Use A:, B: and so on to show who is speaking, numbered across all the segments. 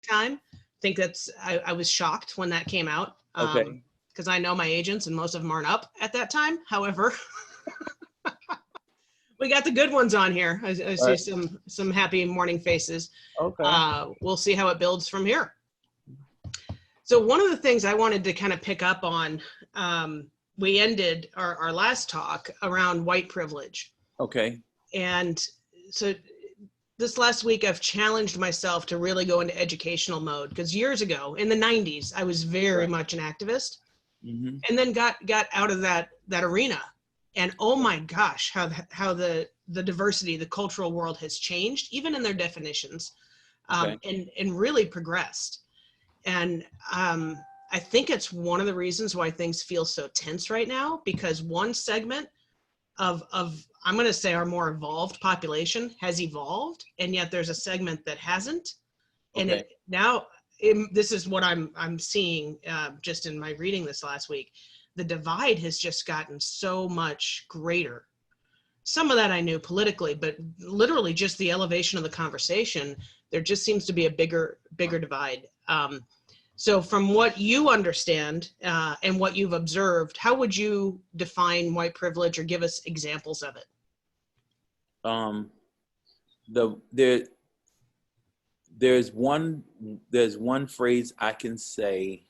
A: time. I think I was shocked when that came out.
B: Okay.
A: Because I know my agents and most of them aren't up at that time. However, we got the good ones on here. I see some happy morning faces.
B: Okay.
A: We'll see how it builds from here. So one of the things I wanted to kind of pick up on, we ended our last talk around white privilege.
B: Okay.
A: And so this last week, I've challenged myself to really go into educational mode, because years ago in the 90s, I was very much an activist, and then got out of that arena. And oh my gosh, how the diversity, the cultural world has changed, even in their definitions, and really progressed. And I think it's one of the reasons why things feel so tense right now, because one segment of I'm going to say our more evolved population has evolved, and yet there's a segment that hasn't. And this is what I'm seeing just in my reading this last week. The divide has just gotten so much greater. Some of that I knew politically, but literally just the elevation of the conversation, there just seems to be a bigger divide. So from what you understand and what you've observed, how would you define white privilege, or give us examples of it?
B: There's one phrase I can say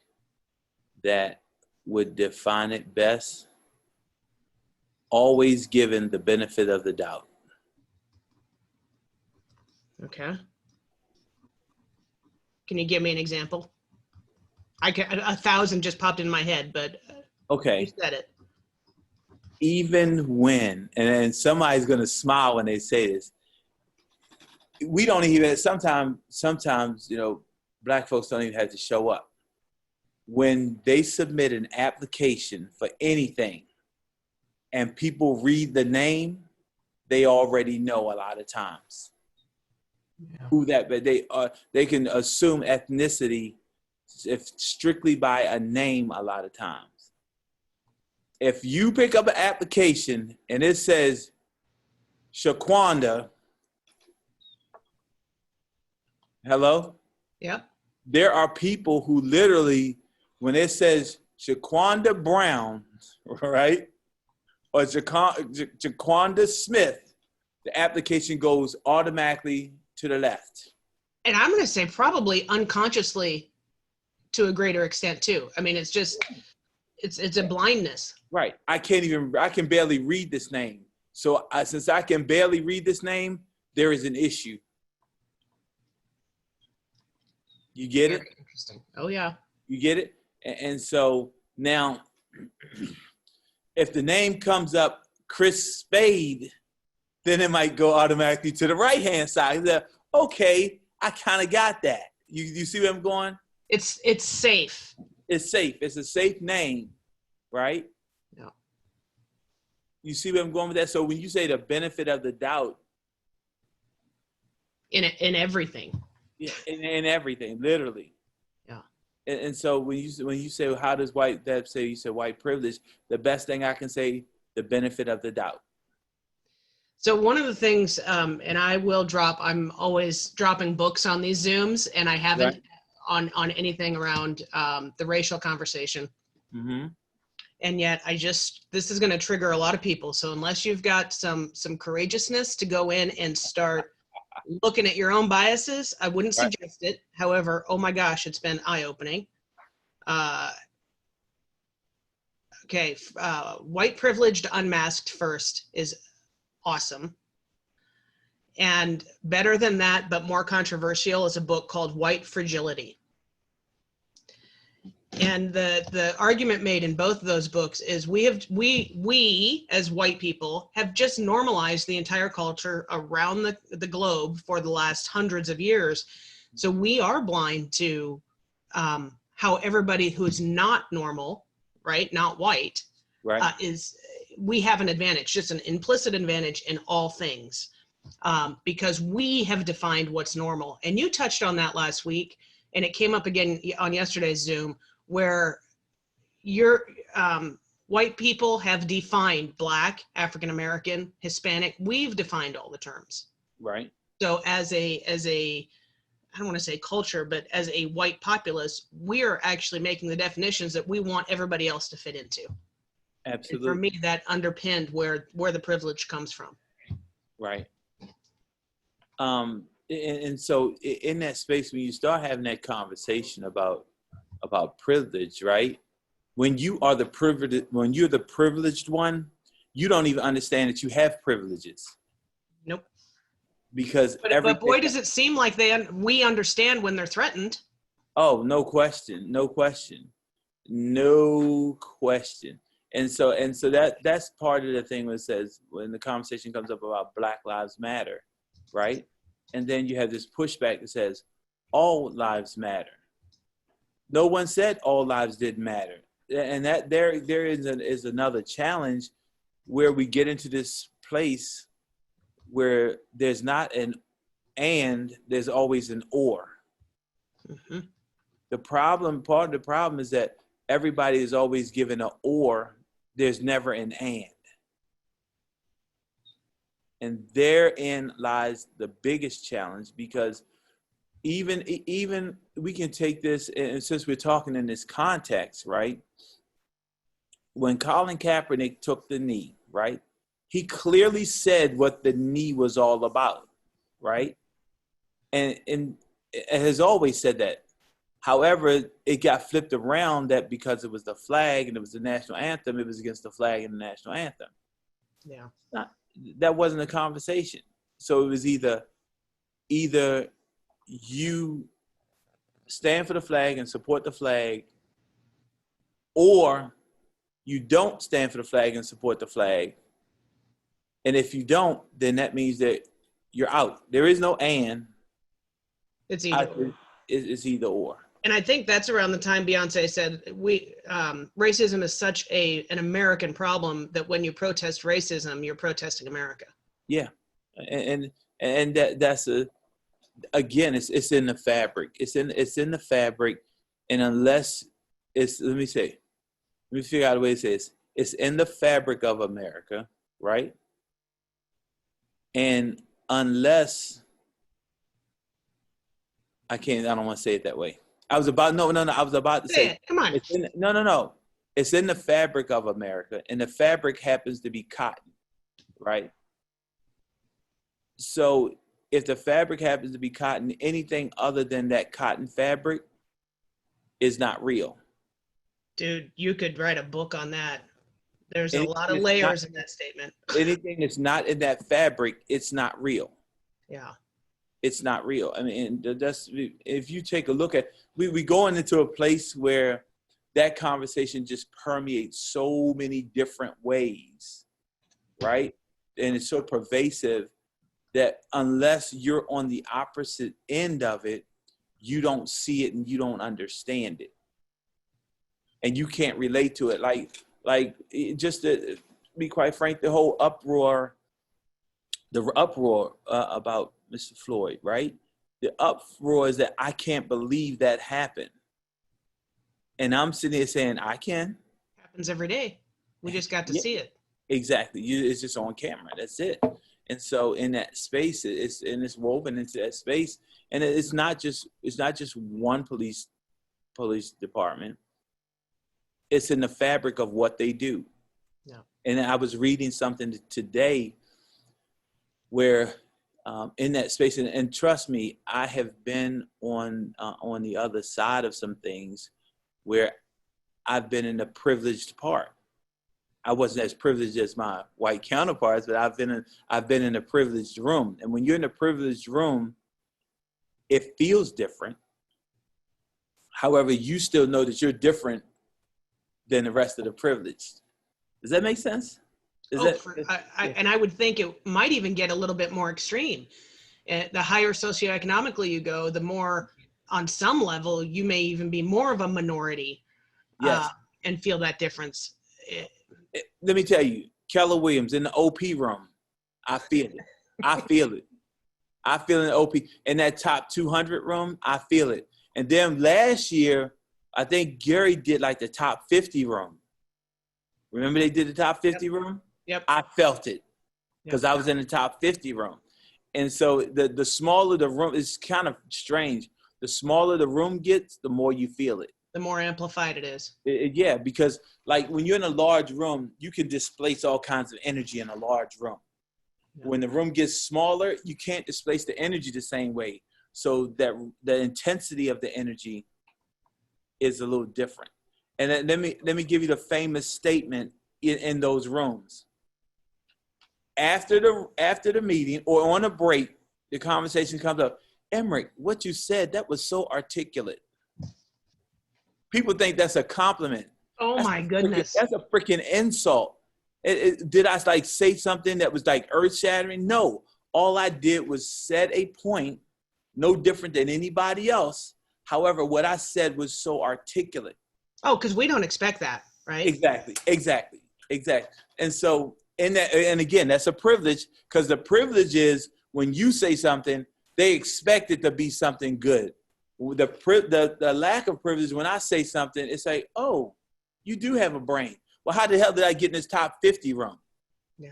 B: that would define it best: always given the benefit of the doubt.
A: Okay. Can you give me an example? I can, 1,000 just popped in my head, but
B: okay,
A: you said it.
B: Even when, and somebody's gonna smile when they say this, we don't even, sometimes, Black folks don't even have to show up. When they submit an application for anything and people read the name, they already know a lot of times who that, but they can assume ethnicity if strictly by a name a lot of times. If you pick up an application and it says Shaquanda, hello?
A: Yep.
B: There are people who literally, when it says Shaquanda Brown, right? Or Jaquanda Smith, the application goes automatically to the left.
A: And I'm going to say probably unconsciously to a greater extent too. I mean, it's just, it's a blindness.
B: Right. I can barely read this name. So since I can barely read this name, there is an issue. You get it?
A: Very interesting. Oh yeah.
B: You get it? And so now, if the name comes up Chris Spade, then it might go automatically to the right-hand side. Okay, I kind of got that. You see where I'm going?
A: It's safe.
B: It's safe. It's a safe name, right?
A: Yeah.
B: You see where I'm going with that? So when you say the benefit of the doubt.
A: In everything.
B: Yeah, in everything, literally.
A: Yeah.
B: And so when you say, well, how does you said white privilege, the best thing I can say, the benefit of the doubt.
A: So one of the things, and I will I'm always dropping books on these Zooms, and I haven't on anything around the racial conversation.
B: Mm-hmm.
A: And yet this is going to trigger a lot of people. So unless you've got some courageousness to go in and start looking at your own biases, I wouldn't suggest it. However, oh my gosh, it's been eye-opening. Okay, white privileged unmasked first is awesome. And better than that, but more controversial, is a book called White Fragility. And the argument made in both of those books is we as white people have just normalized the entire culture around the globe for the last hundreds of years. So we are blind to how everybody who's not normal, right, not white, we have an advantage, just an implicit advantage in all things, because we have defined what's normal. And you touched on that last week, and it came up again on yesterday's Zoom, where white people have defined Black, African American, Hispanic. We've defined all the terms.
B: Right.
A: So as a I don't want to say culture, but as a white populace, we are actually making the definitions that we want everybody else to fit into.
B: Absolutely.
A: And for me, that underpinned where the privilege comes from.
B: Right. And so in that space, when you start having that conversation about privilege, right? When you're the privileged one, you don't even understand that you have privileges.
A: Nope.
B: Because
A: but boy, does it seem like we understand when they're threatened.
B: Oh, no question. And so that's part of the thing when it says, when the conversation comes up about Black Lives Matter, right? And then you have this pushback that says all lives matter. No one said all lives didn't matter. And that there is another challenge where we get into this place where there's not an and, there's always an or.
A: Mm-hmm.
B: Part of the problem is that everybody is always given an or, there's never an and. And therein lies the biggest challenge, because even we can take this, and since we're talking in this context, right? When Colin Kaepernick took the knee, right? He clearly said what the knee was all about, right? And it has always said that. However, it got flipped around that because it was the flag and it was the national anthem, it was against the flag and the national anthem.
A: Yeah.
B: That wasn't a conversation. So it was either you stand for the flag and support the flag, or you don't stand for the flag and support the flag. And if you don't, then that means that you're out. There is no and.
A: It's either.
B: It's either or.
A: And I think that's around the time Beyonce said racism is such an American problem that when you protest racism, you're protesting America.
B: Yeah, and that's again, it's in the fabric. It's in the fabric, and unless let me figure out a way to say this. It's in the fabric of America, right? And unless I don't want to say it that way. I was about to say
A: it. Come on.
B: No. It's in the fabric of America, and the fabric happens to be cotton, right? So if the fabric happens to be cotton, anything other than that cotton fabric is not real.
A: Dude, you could write a book on that. There's a lot of layers in that statement.
B: Anything that's not in that fabric, it's not real.
A: Yeah.
B: It's not real. I mean, that's, if you take a look at, we going into a place where that conversation just permeates so many different ways, right? And it's so pervasive that unless you're on the opposite end of it, you don't see it and you don't understand it. And you can't relate to it. Like just to be quite frank, the whole uproar about Mr. Floyd, right? The uproar is that I can't believe that happened. And I'm sitting here saying, I can.
A: Happens every day. We just got to see it.
B: Exactly. It's just on camera. That's it. And so in that space, it's woven into that space. And it's not just one police department. It's in the fabric of what they do.
A: Yeah.
B: And I was reading something today where in that space, and trust me, I have been on the other side of some things where I've been in the privileged part. I wasn't as privileged as my white counterparts, but I've been in a privileged room. And when you're in a privileged room, it feels different. However, you still know that you're different than the rest of the privileged. Does that make sense?
A: And I would think it might even get a little bit more extreme. The higher socioeconomically you go, the more, on some level, you may even be more of a minority.
B: Yes.
A: And feel that difference.
B: Let me tell you, Keller Williams in the OP room, I feel it. I feel it. I feel in the OP. In that top 200 room, I feel it. And then last year, I think Gary did like the top 50 room. Remember they did the top 50 room?
A: Yep.
B: I felt it because I was in the top 50 room. And so the smaller the room, it's kind of strange. The smaller the room gets, the more you feel it.
A: The more amplified it is.
B: Yeah, because like when you're in a large room, you can displace all kinds of energy in a large room. Yeah. When the room gets smaller, you can't displace the energy the same way. So that the intensity of the energy is a little different. And then let me give you the famous statement in those rooms. After the meeting or on a break, the conversation comes up. Emerick, what you said, that was so articulate. People think that's a compliment.
A: Oh my goodness.
B: That's a freaking insult. Did I like say something that was like earth shattering? No. All I did was set a point, no different than anybody else. However, what I said was so articulate.
A: Oh, because we don't expect that, right?
B: Exactly. And so, and again, that's a privilege, because the privilege is when you say something, they expect it to be something good. The lack of privilege, when I say something, it's like, oh, you do have a brain. Well, how the hell did I get in this top 50 run?
A: Yeah.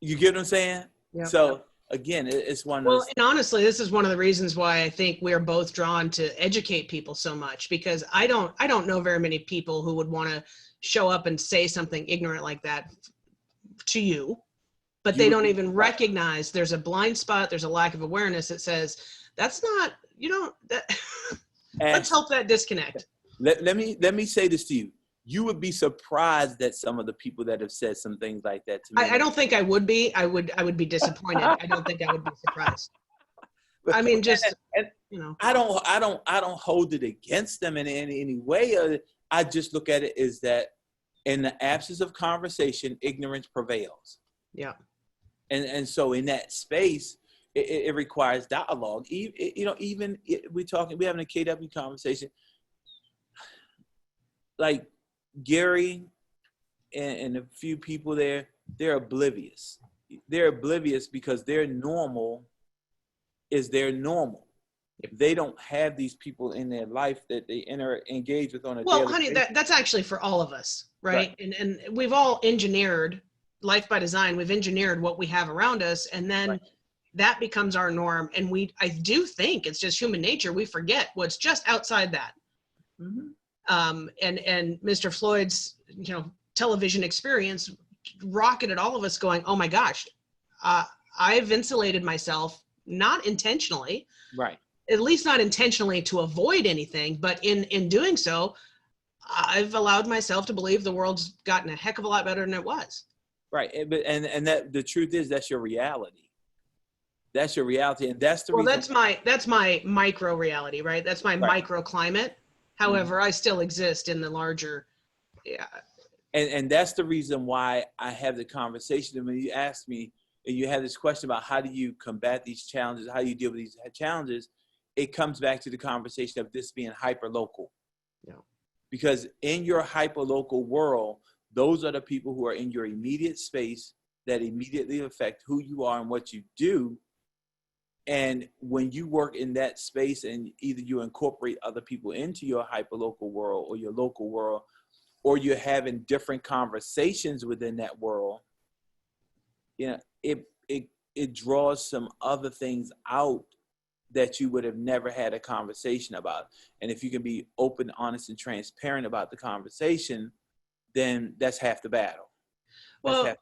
B: You get what I'm saying? Yeah. So again, it's one of those.
A: Well, and honestly, this is one of the reasons why I think we're both drawn to educate people so much, because I don't know very many people who would want to show up and say something ignorant like that to you, but they don't even recognize there's a blind spot. There's a lack of awareness that says, that's not, let's help that disconnect.
B: Let me say this to you. You would be surprised at some of the people that have said some things like that to me.
A: I don't think I would be. I would be disappointed. I don't think I would be surprised. I mean,
B: I don't hold it against them in any way. I just look at it as that in the absence of conversation, ignorance prevails.
A: Yeah.
B: And so in that space, it requires dialogue. We having a KW conversation. Like Gary and a few people there, they're oblivious. They're oblivious because their normal is their normal. If they don't have these people in their life that they engage with on a daily
A: honey,
B: basis.
A: that's actually for all of us, right? And we've all engineered life by design. We've engineered what we have around us, and then that becomes our norm. And I do think it's just human nature. We forget what's just outside that. Mm-hmm. And Mr. Floyd's, television experience rocketed all of us going, oh my gosh, I've insulated myself, not intentionally,
B: right?
A: At least not intentionally to avoid anything, but in doing so, I've allowed myself to believe the world's gotten a heck of a lot better than it was.
B: Right, and that the truth is that's your reality. That's your reality, and that's the reason.
A: That's my micro reality, right? That's my microclimate. However, I still exist in the larger,
B: And that's the reason why I have the conversation. And when you ask me, and you have this question about how do you combat these challenges, how do you deal with these challenges, it comes back to the conversation of this being hyper-local. Yeah. Because in your hyper-local world, those are the people who are in your immediate space that immediately affect who you are and what you do. And when you work in that space and either you incorporate other people into your hyperlocal world or your local world, or you're having different conversations within that world, it draws some other things out that you would have never had a conversation about. And if you can be open, honest, and transparent about the conversation, then that's half the battle.
A: Well,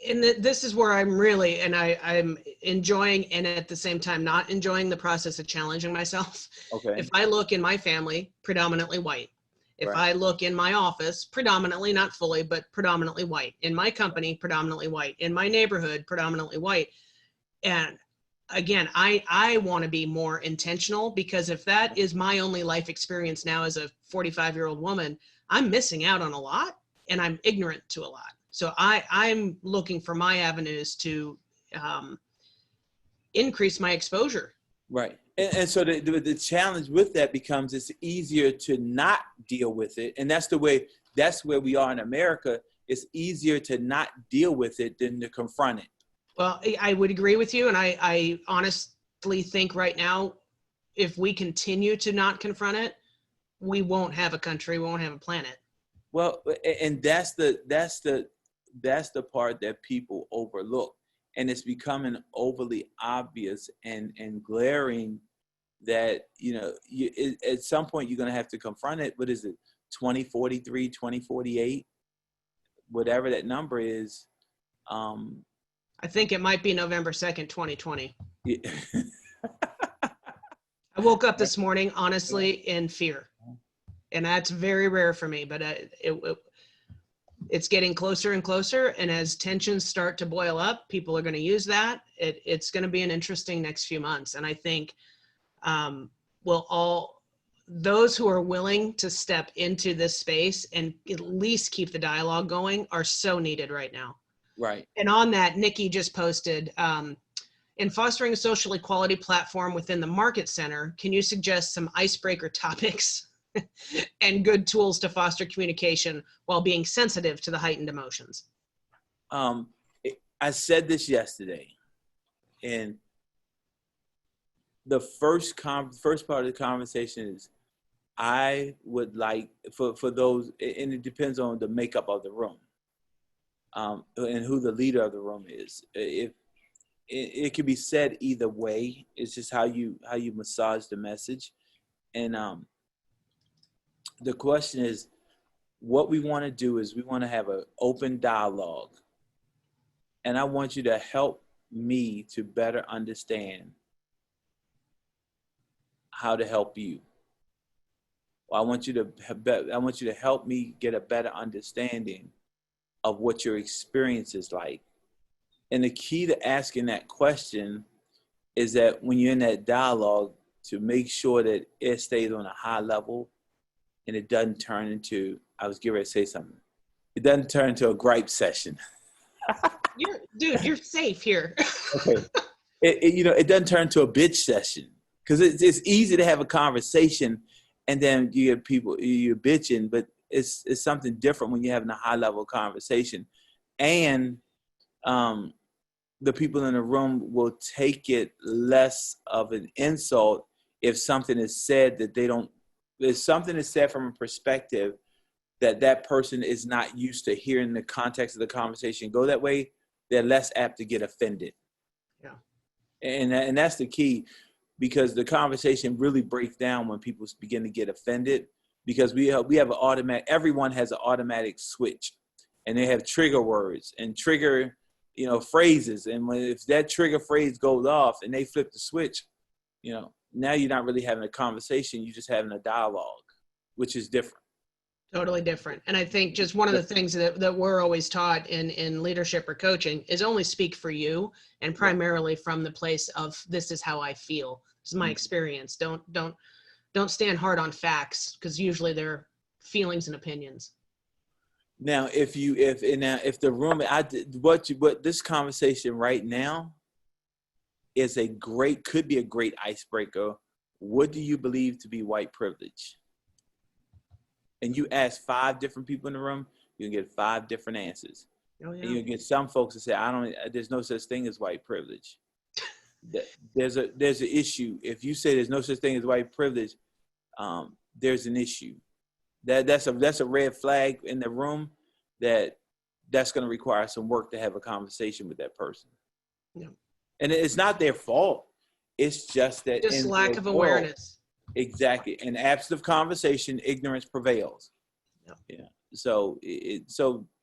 A: and this is where I'm really, and I'm enjoying, and at the same time not enjoying the process of challenging myself.
B: Okay.
A: If I look in my family, predominantly white. If I look in my office, predominantly, not fully, but predominantly white. In my company, predominantly white. In my neighborhood, predominantly white. And again, I want to be more intentional, because if that is my only life experience now as a 45-year-old woman, I'm missing out on a lot, and I'm ignorant to a lot. So I'm looking for my avenues to increase my exposure.
B: Right. And so the challenge with that becomes it's easier to not deal with it. And that's where we are in America. It's easier to not deal with it than to confront it.
A: Well, I would agree with you. And I honestly think right now, if we continue to not confront it, we won't have a country, we won't have a planet.
B: Well, and that's the part that people overlook and it's becoming overly obvious and glaring that, at some point you're going to have to confront it. What is it, 2043, 2048, whatever that number is?
A: I think it might be November 2nd, 2020.
B: Yeah.
A: I woke up this morning, honestly, in fear. And that's very rare for me, but it's getting closer and closer. And as tensions start to boil up, people are going to use that. It's going to be an interesting next few months. And I think those who are willing to step into this space and at least keep the dialogue going are so needed right now.
B: Right.
A: And on that, Nikki just posted, in fostering a social equality platform within the Market Center, can you suggest some icebreaker topics and good tools to foster communication while being sensitive to the heightened emotions?
B: I said this yesterday, and the first part of the conversation is, I would like for those, and it depends on the makeup of the room, and who the leader of the room is. If it can be said either way, it's just how you massage the message. And the question is, what we want to do is we want to have an open dialogue, and I want you to help me to better understand how to help you. I want you to help me get a better understanding of what your experience is like. And the key to asking that question is that when you're in that dialogue, to make sure that it stays on a high level and it doesn't turn into, I was getting ready to say something, it doesn't turn into a gripe session.
A: You're safe here.
B: Okay. It doesn't turn into a bitch session, because it's easy to have a conversation and then you get people, you're bitching, but it's something different when you're having a high level conversation. And the people in the room will take it less of an insult if something is said that if something is said from a perspective that person is not used to hearing the context of the conversation go that way, they're less apt to get offended.
A: Yeah.
B: And that's the key, because the conversation really breaks down when people begin to get offended, because we have an automatic, everyone has an automatic switch, and they have trigger words and trigger, phrases. And if that trigger phrase goes off and they flip the switch, now you're not really having a conversation, you're just having a dialogue, which is different.
A: Totally different. And I think just one of the things that we're always taught in leadership or coaching is only speak for you, and primarily from the place of, this is how I feel. This is my experience. Don't stand hard on facts, because usually they're feelings and opinions.
B: Now, if the room, what this conversation right now is could be a great icebreaker. What do you believe to be white privilege? And you ask 5 different people in the room, you can get 5 different answers. Oh, yeah. And you get some folks that say, there's no such thing as white privilege. There's an issue. If you say there's no such thing as white privilege, there's an issue. That's a red flag in the room that's going to require some work to have a conversation with that person. Yeah. And it's not their fault. It's just that
A: lack of awareness.
B: Exactly. In absence of conversation, ignorance prevails. Yep. Yeah. So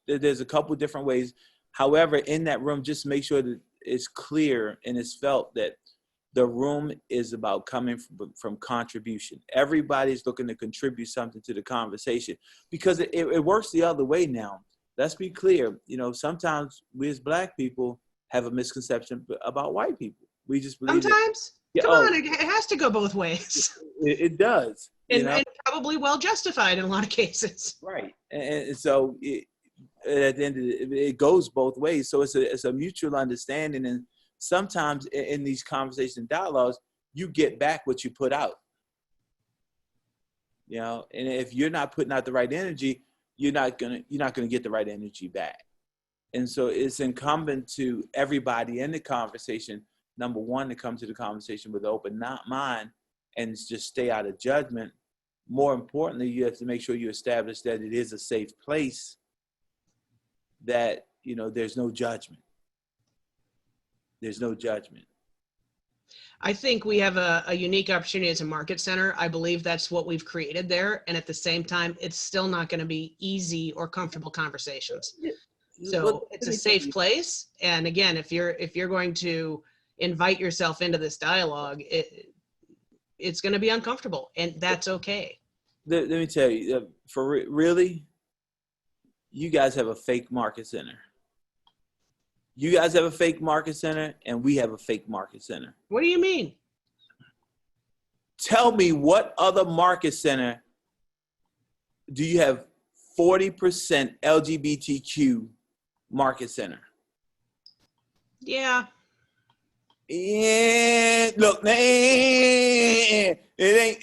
B: there's a couple different ways. However, in that room, just make sure that it's clear and it's felt that the room is about coming from contribution. Everybody's looking to contribute something to the conversation, because it works the other way now. Let's be clear. Sometimes we as Black people have a misconception about white people. We just believe
A: sometimes. Come on, it has to go both ways.
B: It does.
A: And probably well justified in a lot of cases.
B: Right. And so at the end of it goes both ways. So it's a mutual understanding. And sometimes in these conversation dialogues, you get back what you put out. And if you're not putting out the right energy, you're not gonna get the right energy back. And so it's incumbent to everybody in the conversation, number one, to come to the conversation with an open mind and just stay out of judgment. More importantly, you have to make sure you establish that it is a safe place, that, there's no judgment. There's no judgment.
A: I think we have a unique opportunity as a market center. I believe that's what we've created there. And at the same time, it's still not going to be easy or comfortable conversations. So it's a safe place. And again, if you're going to invite yourself into this dialogue, it's going to be uncomfortable, and that's okay.
B: Let me tell you, really, you guys have a fake market center. You guys have a fake market center, and we have a fake market center.
A: What do you mean?
B: Tell me, what other market center do you have 40% LGBTQ market center?
A: Yeah.
B: Yeah. Look, it ain't.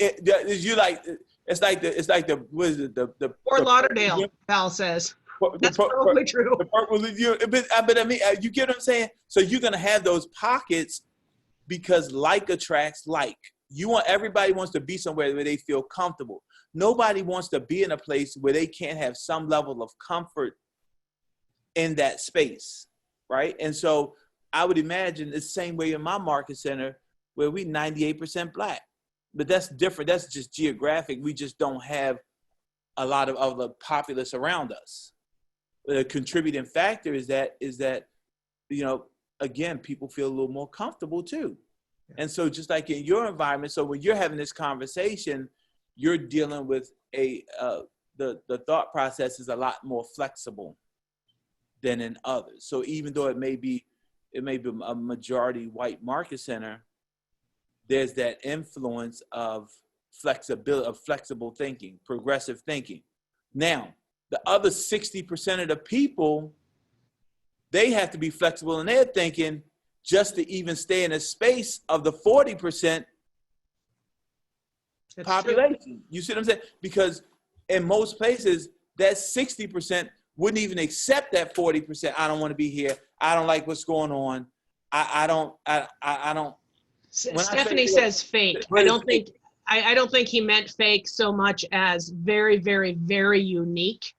B: It's like the what is it? The
A: Fort Lauderdale, Val says. That's probably true.
B: But I mean, you get what I'm saying? So you're gonna have those pockets because like attracts like. Everybody wants to be somewhere where they feel comfortable. Nobody wants to be in a place where they can't have some level of comfort in that space, right? And so I would imagine the same way in my market center where we 98% Black. But that's different. That's just geographic. We just don't have a lot of other populace around us. The contributing factor is that, again, people feel a little more comfortable too. And so just like in your environment, so when you're having this conversation, you're dealing with the thought process is a lot more flexible than in others. So even though it may be a majority white market center, there's that influence of flexibility, of flexible thinking, progressive thinking. Now, the other 60% of the people, they have to be flexible in their thinking just to even stay in a space of the 40% population. True. You see what I'm saying? Because in most places, that 60% wouldn't even accept that 40%. I don't want to be here. I don't like what's going on. I don't.
A: Stephanie says fake. I don't think he meant fake so much as very, very, very unique.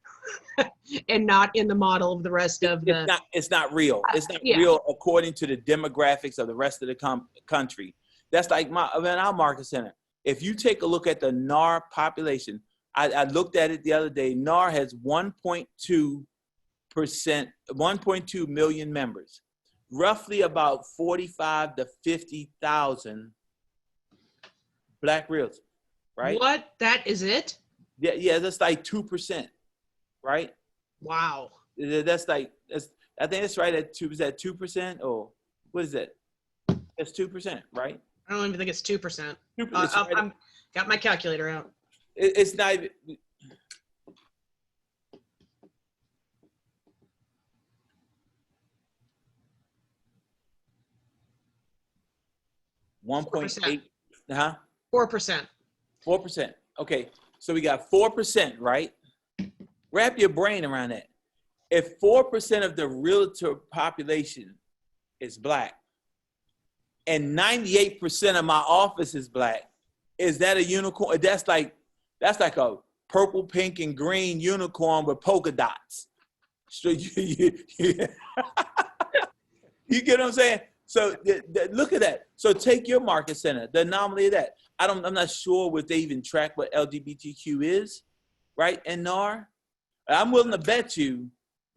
A: And not in the model of the rest of the.
B: It's not real. It's not real according to the demographics of the rest of the country. That's like our market center. If you take a look at the NAR population, I looked at it the other day. NAR has 1.2 million members, roughly about 45 to 50,000 Black realtors, right?
A: What? That is it?
B: Yeah, that's like 2%. Right?
A: Wow.
B: I think it's right at 2%. Is that 2%? Or what is that? That's 2%, right?
A: I don't even think it's 2%. I'm got my calculator out.
B: It's not even. 1.8.
A: 4%.
B: 4%. Okay. So we got 4%, right? Wrap your brain around that. If 4% of the realtor population is Black and 98% of my office is Black, is that a unicorn? That's like a purple, pink, and green unicorn with polka dots. So you get what I'm saying? So look at that. So take your market center, the anomaly of that. I'm not sure if they even track what LGBTQ is, right? And NAR. I'm willing to bet you.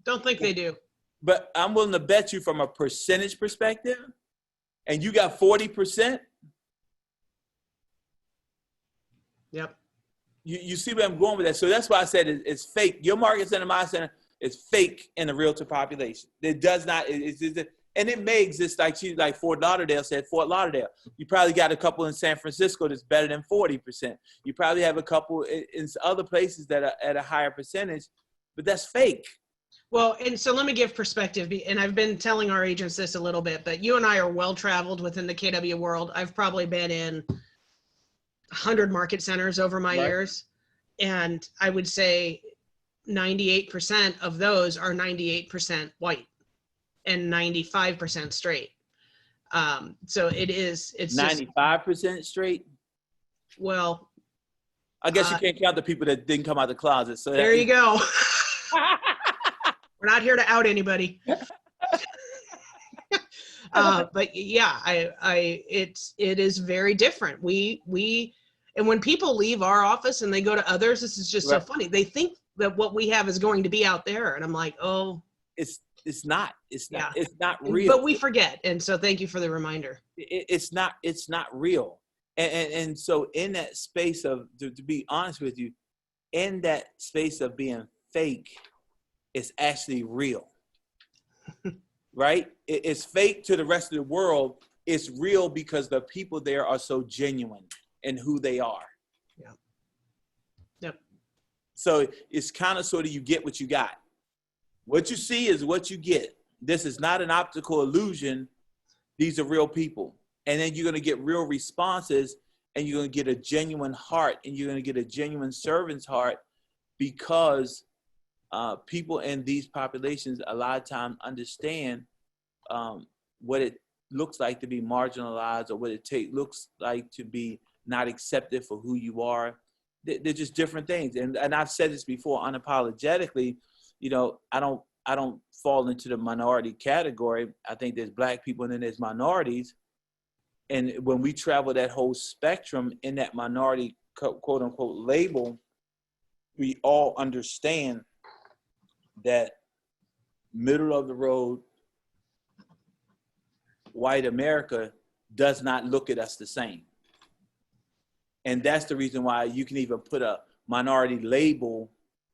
A: Don't think they do.
B: But I'm willing to bet you from a percentage perspective, and you got 40%.
A: Yep.
B: You see where I'm going with that. So that's why I said it's fake. Your market center, my center, is fake in the realtor population. It does not. And it may exist like Fort Lauderdale said. Fort Lauderdale. You probably got a couple in San Francisco that's better than 40%. You probably have a couple in other places that are at a higher percentage. But that's fake.
A: Well, and so let me give perspective, and I've been telling our agents this a little bit, but you and I are well-traveled within the KW world. I've probably been in 100 market centers over my years, and I would say 98% of those are 98% white and 95% straight. So it's
B: 95% straight?
A: Well,
B: I guess you can't count the people that didn't come out of the closet. So
A: there you go. We're not here to out anybody. But yeah, it is very different. And when people leave our office and they go to others, this is just so
B: Right.
A: funny. They think that what we have is going to be out there. And I'm like, oh,
B: It's not.
A: yeah.
B: It's not real.
A: But we forget. And so thank you for the reminder.
B: It's not real. And so in that space of, to be honest with you, in that space of being fake, it's actually real. Right? It's fake to the rest of the world. It's real because the people there are so genuine in who they are.
A: Yeah. Yep.
B: So it's kind of sort of, you get what you got. What you see is what you get. This is not an optical illusion. These are real people. And then you're going to get real responses, and you're going to get a genuine heart, and you're going to get a genuine servant's heart, because people in these populations a lot of times understand what it looks like to be marginalized, or what it looks like to be not accepted for who you are. They're just different things. And I've said this before unapologetically, you know, I don't fall into the minority category. I think there's Black people and then there's minorities. And when we travel that whole spectrum in that minority quote unquote label, we all understand that middle of the road white America does not look at us the same. And that's the reason why you can even put a minority label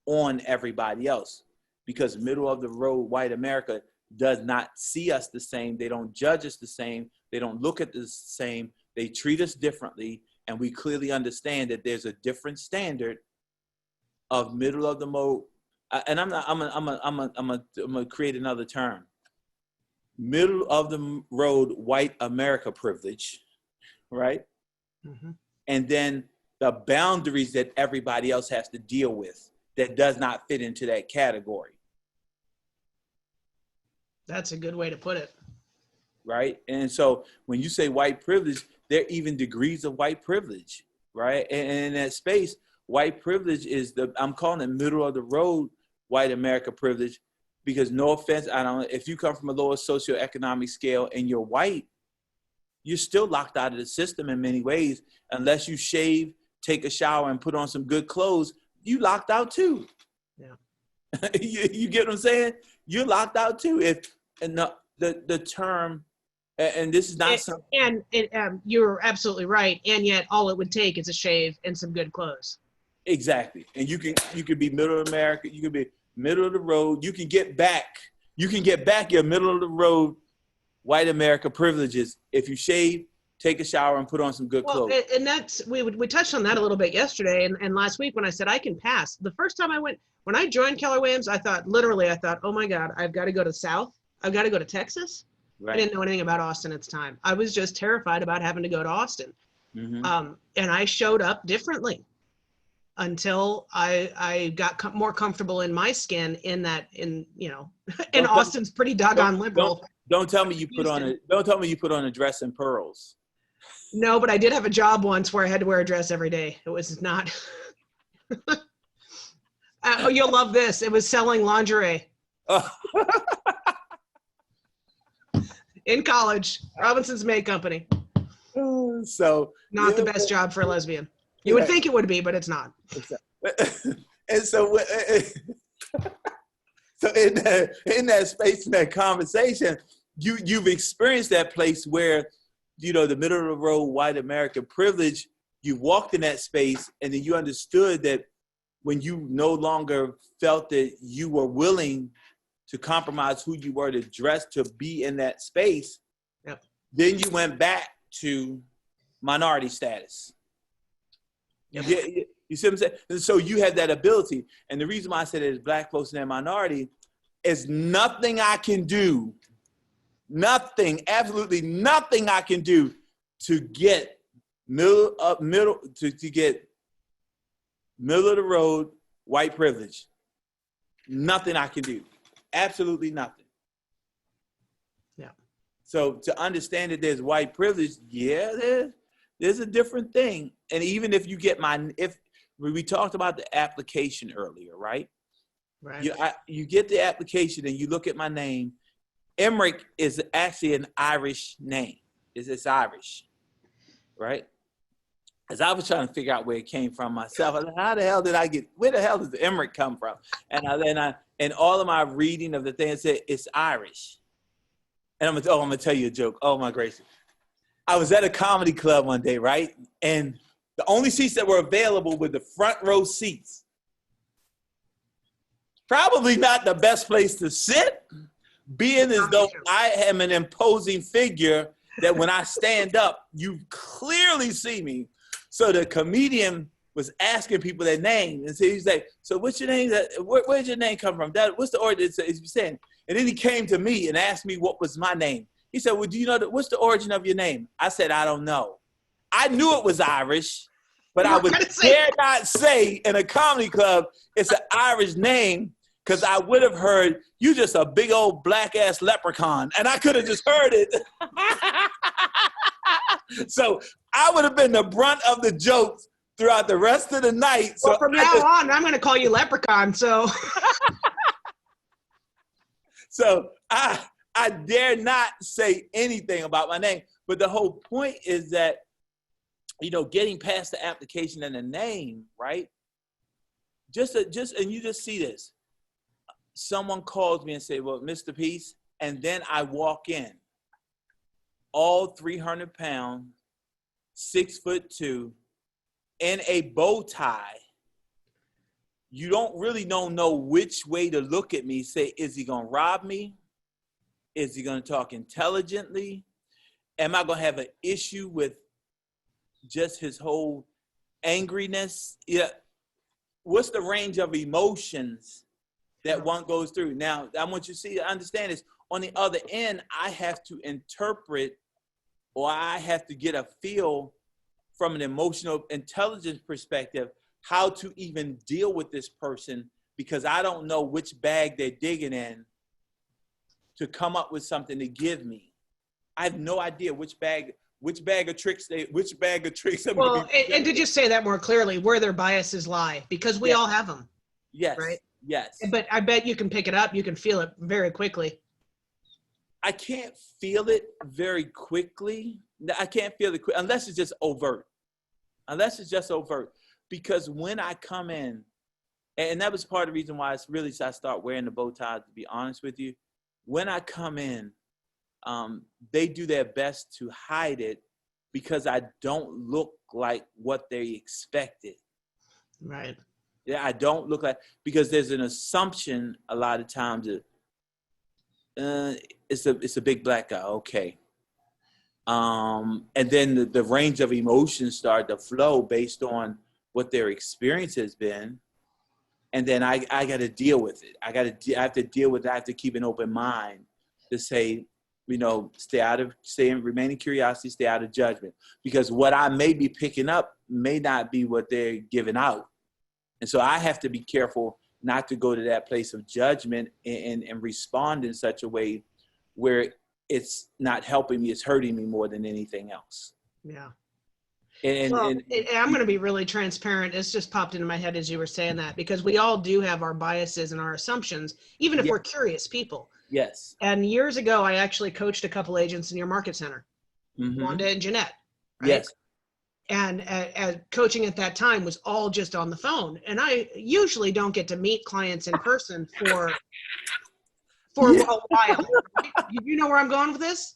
B: on everybody else, because middle of the road white America does not see us the same. They don't judge us the same. They don't look at us the same. They treat us differently. And we clearly understand that there's a different standard of middle of the road. And I'm gonna create another term. Middle of the road white America privilege, right? Mm-hmm. And then the boundaries that everybody else has to deal with that does not fit into that category.
A: That's a good way to put it.
B: Right? And so when you say white privilege, there are even degrees of white privilege, right? And in that space, white privilege is I'm calling it middle of the road white America privilege, because no offense, if you come from a lower socioeconomic scale and you're white, you're still locked out of the system in many ways. Unless you shave, take a shower, and put on some good clothes, you locked out too. Yeah. you get what I'm saying? You're locked out too. And the term, and this is not something.
A: And you're absolutely right. And yet all it would take is a shave and some good clothes.
B: Exactly. And you could be middle of America. You could be middle of the road. You can get back your middle of the road white America privileges if you shave, take a shower, and put on some good clothes.
A: And that's, we touched on that a little bit yesterday and last week when I said I can pass. The first time when I joined Keller Williams, I thought, oh my God, I've got to go to South. I've got to go to Texas. Right. I didn't know anything about Austin at the time. I was just terrified about having to go to Austin. Mm-hmm. And I showed up differently until I got more comfortable in my skin and Austin's pretty doggone liberal.
B: Don't tell me you put on a dress and pearls.
A: No, but I did have a job once where I had to wear a dress every day. It was not. Oh, you'll love this. It was selling lingerie. Oh. In college, Robinson's Maid Company.
B: So
A: not the best job for a lesbian. You would think it would be, but it's not.
B: And so in that space, in that conversation, you've experienced that place where, you know, the middle of the road white American privilege, you walked in that space and then you understood that when you no longer felt that you were willing to compromise who you were to dress to be in that space, yep. Then you went back to minority status. Yep. You see what I'm saying? And so you had that ability. And the reason why I said it is Black folks in that minority is nothing I can do, absolutely nothing I can do to get middle of the road white privilege. Nothing I can do. Absolutely nothing. Yeah. So to understand that there's white privilege, yeah, there's a different thing. And even if you get we talked about the application earlier, right? Right. You get the application and you look at my name Emerick is actually an Irish name. It's Irish, right? As I was trying to figure out where it came from myself, I said, how the hell did I get, where the hell does the Emerick come from? And all of my reading of the thing said, it's Irish. And I'm gonna tell you a joke. Oh my gracious. I was at a comedy club one day, right? And the only seats that were available were the front row seats. Probably not the best place to sit, being as though I am an imposing figure that when I stand up, you clearly see me. So the comedian was asking people their name. And so he's like, so what's your name? Where's your name come from? What's the origin? He's saying. And then he came to me and asked me what was my name. He said, well, do you know what's the origin of your name? I said, I don't know. I knew it was Irish, but I would dare not say in a comedy club it's an Irish name, because I would have heard, you just a big old black ass leprechaun. And I could have just heard it. So I would have been the brunt of the jokes throughout the rest of the night.
A: Well,
B: so
A: from now on, I'm going to call you leprechaun. So,
B: so I dare not say anything about my name. But the whole point is that, you know, getting past the application and the name, right? And you just see this. Someone calls me and say, well, Mr. Peace, and then I walk in, all 300 pounds, 6'2", in a bow tie. You don't really know which way to look at me. Say, is he gonna rob me? Is he gonna talk intelligently? Am I gonna have an issue with just his whole angriness? Yeah. What's the range of emotions that one goes through? Now, I want you to understand this. On the other end, I have to interpret, or I have to get a feel from an emotional intelligence perspective, how to even deal with this person, because I don't know which bag they're digging in to come up with something to give me. I have no idea which bag of tricks
A: well, and to just say that more clearly, where their biases lie, because we all have them.
B: Yes.
A: Right?
B: Yes.
A: But I bet you can pick it up. You can feel it very quickly.
B: I can't feel it very quickly. I can't feel it unless it's just overt. Because when I come in, and that was part of the reason why I start wearing the bow tie, to be honest with you. When I come in, they do their best to hide it because I don't look like what they expected.
A: Right.
B: Yeah, I don't look like, because there's an assumption a lot of times that it's a big black guy, okay. And then the range of emotions start to flow based on what their experience has been. And then I got to deal with it. I have to deal with it. I have to keep an open mind to say, you know, remain in curiosity, stay out of judgment. Because what I may be picking up may not be what they're giving out. And so I have to be careful not to go to that place of judgment and respond in such a way where it's not helping me, it's hurting me more than anything else.
A: Yeah.
B: And
A: I'm going to be really transparent. It's just popped into my head as you were saying that, because we all do have our biases and our assumptions, even if we're curious people.
B: Yes.
A: And years ago, I actually coached a couple agents in your market center, Wanda and Jeanette. Right?
B: Yes.
A: And coaching at that time was all just on the phone. And I usually don't get to meet clients in person for a while. You know where I'm going with this?